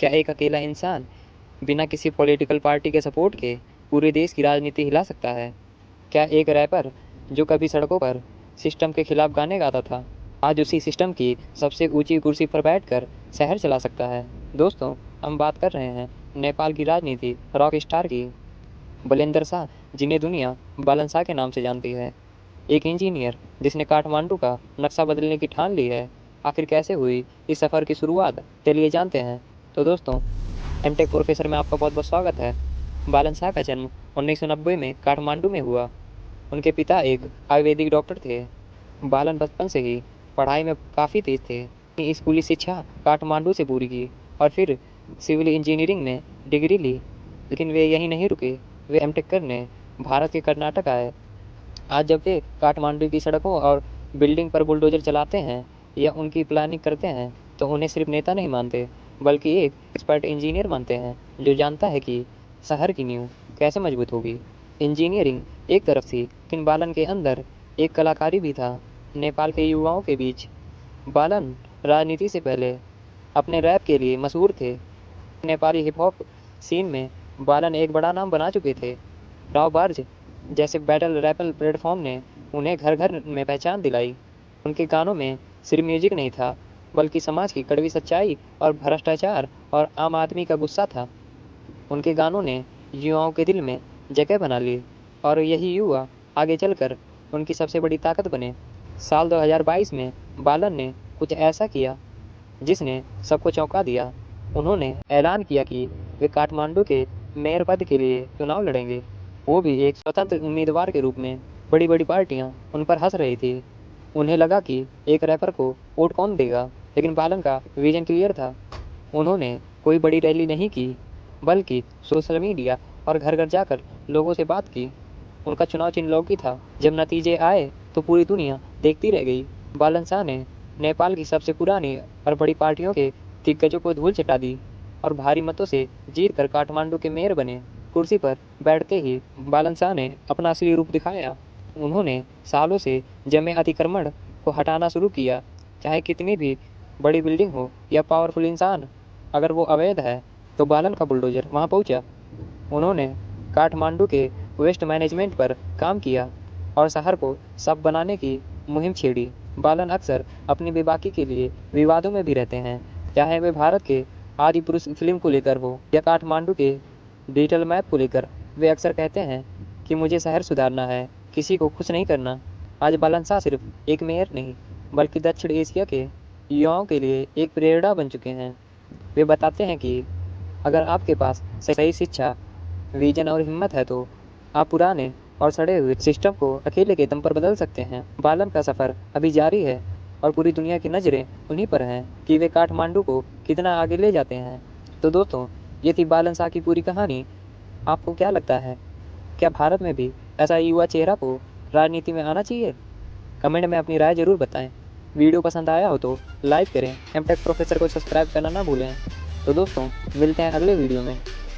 क्या एक अकेला इंसान बिना किसी पॉलिटिकल पार्टी के सपोर्ट के पूरे देश की राजनीति हिला सकता है? क्या एक रैपर जो कभी सड़कों पर सिस्टम के खिलाफ गाने गाता था, आज उसी सिस्टम की सबसे ऊंची कुर्सी पर बैठकर शहर चला सकता है? दोस्तों, हम बात कर रहे हैं नेपाल की राजनीति रॉक स्टार की, बलेंदर शाह, जिन्हें दुनिया बालन शाह के नाम से जानती है। एक इंजीनियर जिसने काठमांडू का नक्शा बदलने की ठान ली है। आखिर कैसे हुई इस सफ़र की शुरुआत, चलिए जानते हैं। तो दोस्तों, एमटेक प्रोफेसर में आपका बहुत बहुत स्वागत है। बालन शाह का जन्म 1990 में काठमांडू में हुआ। उनके पिता एक आयुर्वेदिक डॉक्टर थे। बालन बचपन से ही पढ़ाई में काफ़ी तेज थे। अपनी स्कूली शिक्षा काठमांडू से पूरी की और फिर सिविल इंजीनियरिंग में डिग्री ली। लेकिन वे यहीं नहीं रुके, वे एमटेक करने भारत के कर्नाटक आए। आज जब वे काठमांडू की सड़कों और बिल्डिंग पर बुलडोजर चलाते हैं या उनकी प्लानिंग करते हैं, तो उन्हें सिर्फ नेता नहीं मानते, बल्कि एक एक्सपर्ट इंजीनियर मानते हैं जो जानता है कि शहर की नींव कैसे मजबूत होगी। इंजीनियरिंग एक तरफ थी, लेकिन बालन के अंदर एक कलाकारी भी था। नेपाल के युवाओं के बीच बालन राजनीति से पहले अपने रैप के लिए मशहूर थे। नेपाली हिप हॉप सीन में बालन एक बड़ा नाम बना चुके थे। राव बार्ज जैसे बैटल रैपल प्लेटफॉर्म ने उन्हें घर घर में पहचान दिलाई। उनके गानों में सिर्फ म्यूजिक नहीं था, बल्कि समाज की कड़वी सच्चाई और भ्रष्टाचार और आम आदमी का गुस्सा था। उनके गानों ने युवाओं के दिल में जगह बना ली और यही युवा आगे चलकर उनकी सबसे बड़ी ताकत बने। साल 2022 में बालन ने कुछ ऐसा किया जिसने सबको चौंका दिया। उन्होंने ऐलान किया कि वे काठमांडू के मेयर पद के लिए चुनाव लड़ेंगे, वो भी एक स्वतंत्र उम्मीदवार के रूप में। बड़ी बड़ी पार्टियां उन पर हंस रही थी। उन्हें लगा कि एक रैपर को वोट कौन देगा, लेकिन बालन का विजन क्लियर था। उन्होंने कोई बड़ी रैली नहीं की, बल्कि सोशल मीडिया और घर घर जाकर लोगों से बात की। उनका चुनाव चिन्ह लौकी था। जब नतीजे आए तो पूरी दुनिया देखती रह गई। बालन शाह ने नेपाल की सबसे पुरानी और बड़ी पार्टियों के दिग्गजों को धूल चटा दी और भारी मतों से जीतकर काठमांडू के मेयर बने। कुर्सी पर बैठते ही बालन शाह ने अपना असली रूप दिखाया। उन्होंने सालों से जमे अतिक्रमण को हटाना शुरू किया। चाहे कितनी भी बड़ी बिल्डिंग हो या पावरफुल इंसान, अगर वो अवैध है तो बालन का बुलडोजर वहाँ पहुँचा। उन्होंने काठमांडू के वेस्ट मैनेजमेंट पर काम किया और शहर को साफ बनाने की मुहिम छेड़ी। बालन अक्सर अपनी बेबाकी के लिए विवादों में भी रहते हैं, चाहे वे भारत के आदि पुरुष फिल्म को लेकर हो या काठमांडू के डिजिटल मैप को लेकर। वे अक्सर कहते हैं कि मुझे शहर सुधारना है, किसी को खुश नहीं करना। आज बालन शाह सिर्फ एक मेयर नहीं, बल्कि दक्षिण एशिया के युवाओं के लिए एक प्रेरणा बन चुके हैं। वे बताते हैं कि अगर आपके पास सही शिक्षा, विजन और हिम्मत है तो आप पुराने और सड़े हुए सिस्टम को अकेले के दम पर बदल सकते हैं। बालन का सफ़र अभी जारी है और पूरी दुनिया की नज़रें उन्हीं पर हैं कि वे काठमांडू को कितना आगे ले जाते हैं। तो दोस्तों, ये थी बालन शाह की पूरी कहानी। आपको क्या लगता है, क्या भारत में भी ऐसा युवा चेहरा को राजनीति में आना चाहिए? कमेंट में अपनी राय ज़रूर बताएं। वीडियो पसंद आया हो तो लाइक करें। एमटेक प्रोफेसर को सब्सक्राइब करना ना भूलें। तो दोस्तों, मिलते हैं अगले वीडियो में।